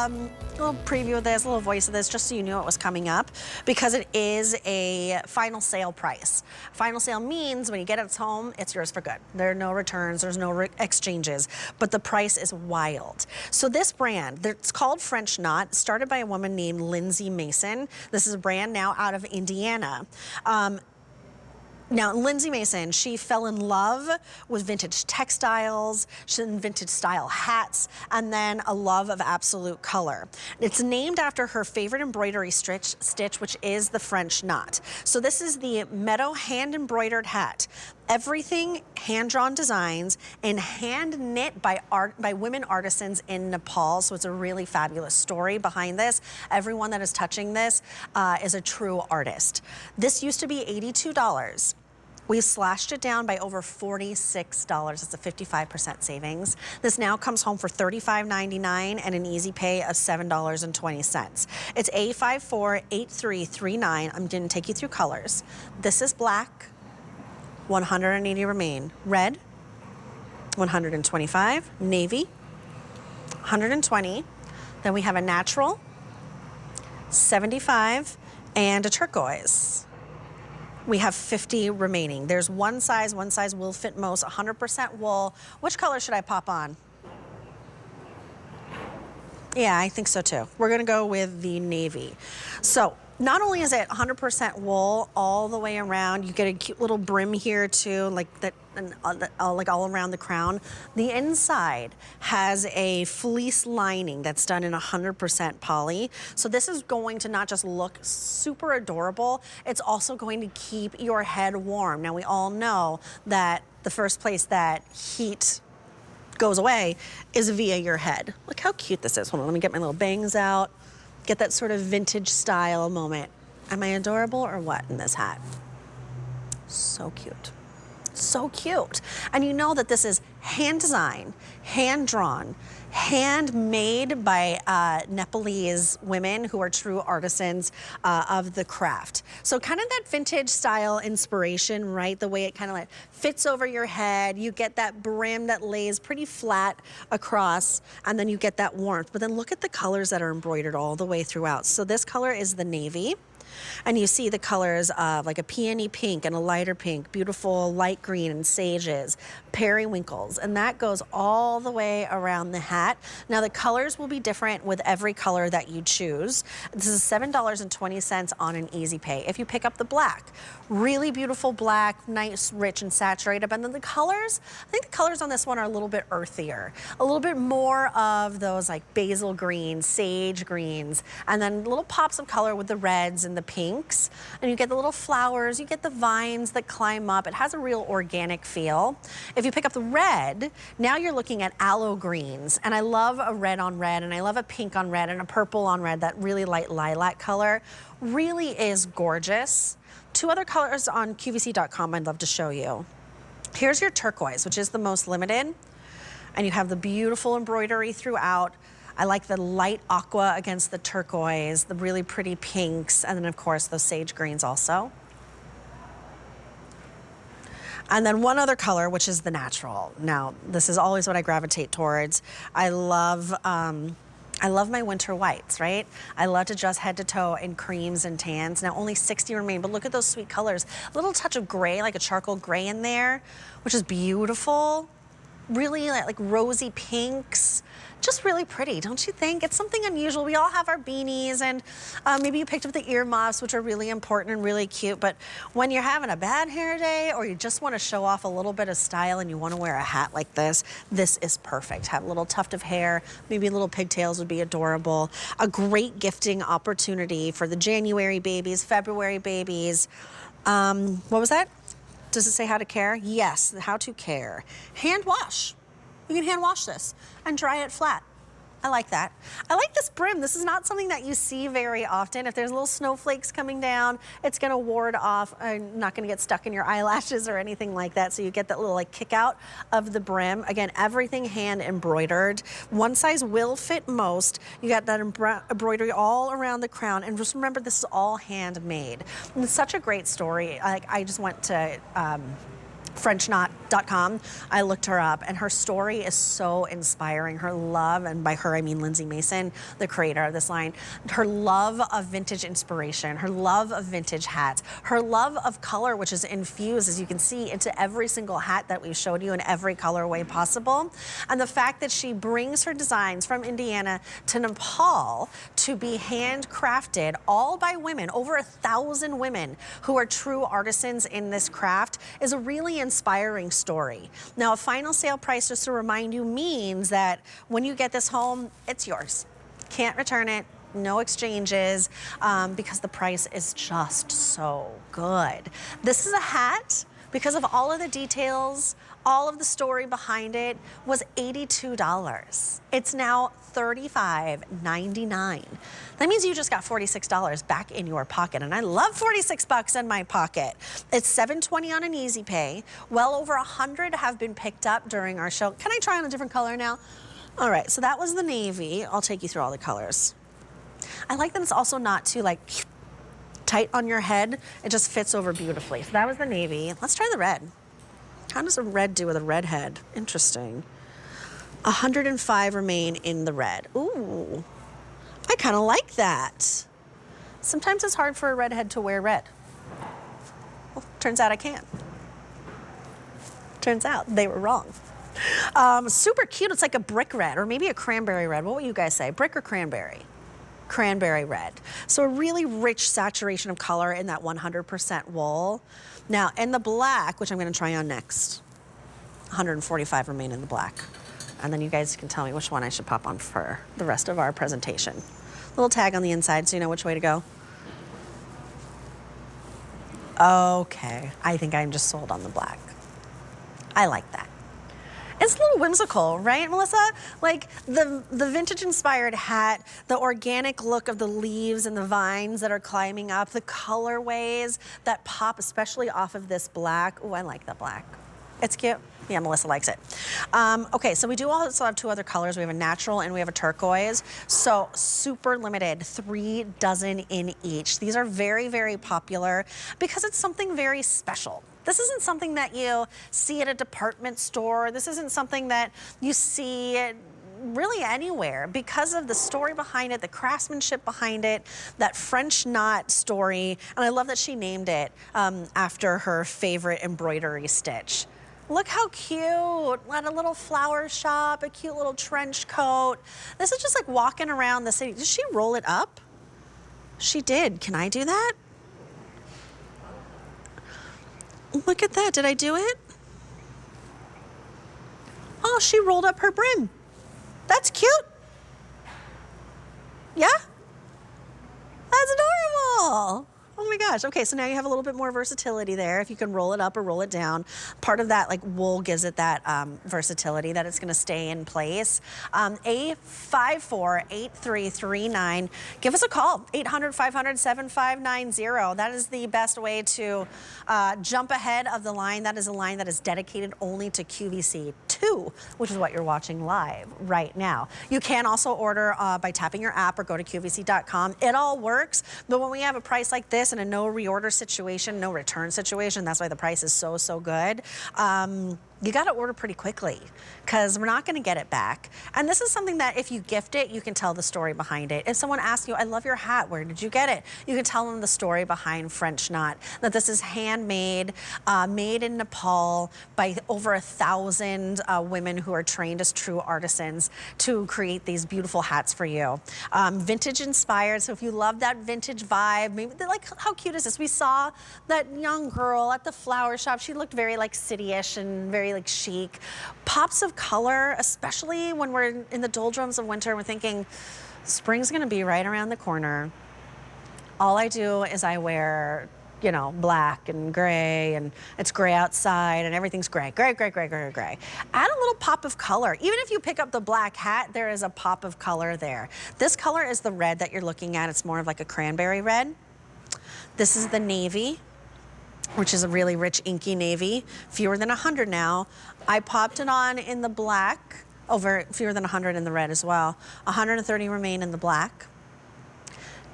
little preview of this, a little voice of this, just so you knew it was coming up, because it is a final sale price. Final sale means when you get it home, it's yours for good. There are no returns, there's no exchanges, but the price is wild. So this brand, it's called French Knot, started by a woman named Lindsay Mason. This is a brand now out of Indiana. Now, Lindsay Mason, she fell in love with vintage textiles, vintage style hats, and then a love of absolute color. It's named after her favorite embroidery stitch, which is the French knot. So this is the Meadow hand embroidered hat. Everything hand-drawn designs and hand knit by women artisans in Nepal. So it's a really fabulous story behind this. Everyone that is touching this is a true artist. This used to be $82. We've slashed it down by over $46. It's a 55% savings. This now comes home for $35.99 and an easy pay of $7.20. It's A548339. I'm going to take you through colors. This is black, 180 remain. Red, 125. Navy, 120. Then we have a natural, 75, and a turquoise. We have 50 remaining. There's one size will fit most, 100% wool. Which color should I pop on? Yeah, I think so too. We're gonna go with the navy. So not only is it 100% wool all the way around, you get a cute little brim here too, like that, and like all around the crown. The inside has a fleece lining that's done in 100% poly. So this is going to not just look super adorable, it's also going to keep your head warm. Now we all know that the first place that heat goes away is via your head. Look how cute this is. Hold on, let me get my little bangs out. Get that sort of vintage style moment. Am I adorable or what in this hat? So cute. So cute. And you know that this is hand designed, hand drawn, handmade by Nepalese women who are true artisans of the craft. So kind of that vintage style inspiration, right? The way it kind of like fits over your head. You get that brim that lays pretty flat across, and then you get that warmth. But then look at the colors that are embroidered all the way throughout. So this color is the navy. And you see the colors of like a peony pink and a lighter pink, beautiful light green and sages, periwinkles, and that goes all the way around the hat. Now the colors will be different with every color that you choose. This is $7.20 on an easy pay. If you pick up the black, really beautiful black, nice, rich and saturated. And then the colors, I think the colors on this one are a little bit earthier, a little bit more of those like basil greens, sage greens, and then little pops of color with the reds and the pinks. And you get the little flowers, you get the vines that climb up. It has a real organic feel. If you pick up the red, now you're looking at aloe greens. And I love a red on red, and I love a pink on red and a purple on red. That really light lilac color really is gorgeous. Two other colors on QVC.com I'd love to show you. Here's your turquoise, which is the most limited. And you have the beautiful embroidery throughout. I like the light aqua against the turquoise, the really pretty pinks, and then of course those sage greens also. And then one other color, which is the natural. Now, this is always what I gravitate towards. I love my winter whites, right? I love to dress head to toe in creams and tans. Now only 60 remain, but look at those sweet colors. A little touch of gray, like a charcoal gray in there, which is beautiful. Really like rosy pinks. Just really pretty, don't you think? It's something unusual. We all have our beanies, and maybe you picked up the earmuffs, which are really important and really cute, but when you're having a bad hair day or you just want to show off a little bit of style and you want to wear a hat like this is perfect. Have a little tuft of hair, maybe little pigtails would be adorable. A great gifting opportunity for the January babies, February babies. What was that? Does it say how to care? Yes, how to care. Hand wash. You can hand wash this and dry it flat. I like that. I like this brim. This is not something that you see very often. If there's little snowflakes coming down, it's gonna ward off, not gonna get stuck in your eyelashes or anything like that. So you get that little like kick out of the brim. Again, everything hand embroidered. One size will fit most. You got that embroidery all around the crown. And just remember, this is all handmade. And it's such a great story. I just went to FrenchKnot.com. I looked her up, and her story is so inspiring. Her love, and by her I mean Lindsay Mason, the creator of this line, her love of vintage inspiration, her love of vintage hats, her love of color, which is infused, as you can see, into every single hat that we've showed you in every colorway possible. And the fact that she brings her designs from Indiana to Nepal to be handcrafted, all by women, over 1,000 women who are true artisans in this craft, is a really inspiring story. Now, a final sale price, just to remind you, means that when you get this home, it's yours. Can't return it, no exchanges, because the price is just so good. This is a hat, because of all of the details, all of the story behind it, was $82. It's now $35.99. That means you just got $46 back in your pocket, and I love 46 bucks in my pocket. It's $7.20 on an easy pay. Well over 100 have been picked up during our show. Can I try on a different color now? All right, so that was the navy. I'll take you through all the colors. I like that it's also not too like tight on your head. It just fits over beautifully. So that was the navy. Let's try the red. How does a red do with a red head? Interesting. 105 remain in the red. Ooh, I kind of like that. Sometimes it's hard for a redhead to wear red. Well, turns out I can. Turns out they were wrong. Super cute. It's like a brick red or maybe a cranberry red. What would you guys say? Brick or cranberry? Cranberry red. So a really rich saturation of color in that 100% wool. Now, in the black, which I'm going to try on next, 145 remain in the black. And then you guys can tell me which one I should pop on for the rest of our presentation. Little tag on the inside so you know which way to go. Okay, I think I'm just sold on the black. I like that. It's a little whimsical, right, Melissa? Like the vintage inspired hat, the organic look of the leaves and the vines that are climbing up, the colorways that pop, especially off of this black. Oh, I like the black. It's cute. Yeah, Melissa likes it. Okay, so we do also have two other colors. We have a natural and we have a turquoise. So super limited, 3 dozen in each. These are very, very popular because it's something very special. This isn't something that you see at a department store. This isn't something that you see really anywhere because of the story behind it, the craftsmanship behind it, that French knot story. And I love that she named it after her favorite embroidery stitch. Look how cute, at a little flower shop, a cute little trench coat. This is just like walking around the city. Did she roll it up? She did. Can I do that? Look at that. Did I do it? Oh, she rolled up her brim. That's cute. Yeah? That's adorable. Oh my gosh. Okay, so now you have a little bit more versatility there if you can roll it up or roll it down. Part of that like wool gives it that versatility that it's gonna stay in place. A548339. Give us a call, 800-500-7590. That is the best way to jump ahead of the line. That is a line that is dedicated only to QVC 2, which is what you're watching live right now. You can also order by tapping your app or go to QVC.com. It all works, but when we have a price like this and a no reorder situation, no return situation, that's why the price is so, so good. You got to order pretty quickly because we're not going to get it back. And this is something that if you gift it, you can tell the story behind it. If someone asks you, I love your hat, where did you get it? You can tell them the story behind French knot, that this is handmade, made in Nepal by over 1,000 women who are trained as true artisans to create these beautiful hats for you. Vintage inspired, so if you love that vintage vibe, maybe like, how cute is this? We saw that young girl at the flower shop. She looked very like city-ish and very like chic. Pops of color, especially when we're in the doldrums of winter, we're thinking spring's gonna be right around the corner. All I do is I wear, you know, black and gray, and it's gray outside and everything's gray, gray, gray, gray, gray, gray. Add a little pop of color. Even if you pick up the black hat, there is a pop of color there. This color is the red that you're looking at. It's more of like a cranberry red. This is the navy, which is a really rich inky navy. Fewer than 100 now. I popped it on in the black, over fewer than 100 in the red as well. 130 remain in the black.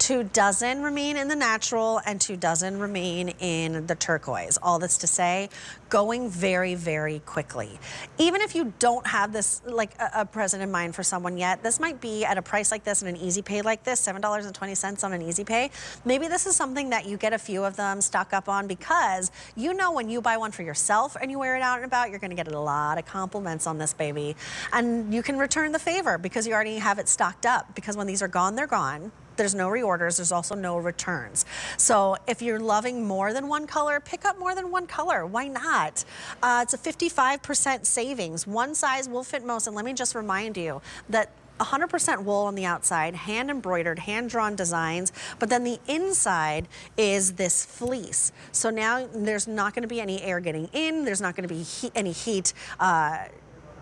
2 dozen remain in the natural and 2 dozen remain in the turquoise. All that's to say, going very, very quickly. Even if you don't have this, like a present in mind for someone yet, this might be at a price like this and an easy pay like this, $7.20 on an easy pay. Maybe this is something that you get a few of them, stock up on, because you know when you buy one for yourself and you wear it out and about, you're gonna get a lot of compliments on this baby. And you can return the favor because you already have it stocked up, because when these are gone, they're gone. There's no reorders, there's also no returns. So if you're loving more than one color, pick up more than one color, why not? It's a 55% savings. One size will fit most, and let me just remind you that 100% wool on the outside, hand embroidered, hand drawn designs, but then the inside is this fleece. So now there's not gonna be any air getting in, there's not gonna be any heat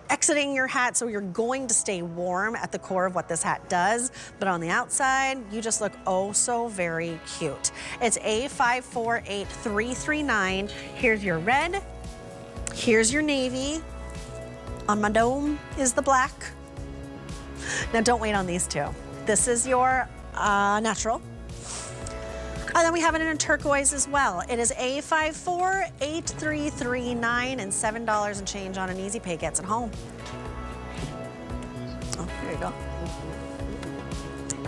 exiting your hat, so you're going to stay warm at the core of what this hat does, but on the outside, you just look oh so very cute. It's A548339. Here's your red, here's your navy, on my dome is the black. Now don't wait on these two. This is your natural. And then we have it in a turquoise as well. It is A548339 and $7 and change on an easy pay gets it home. Oh, there you go.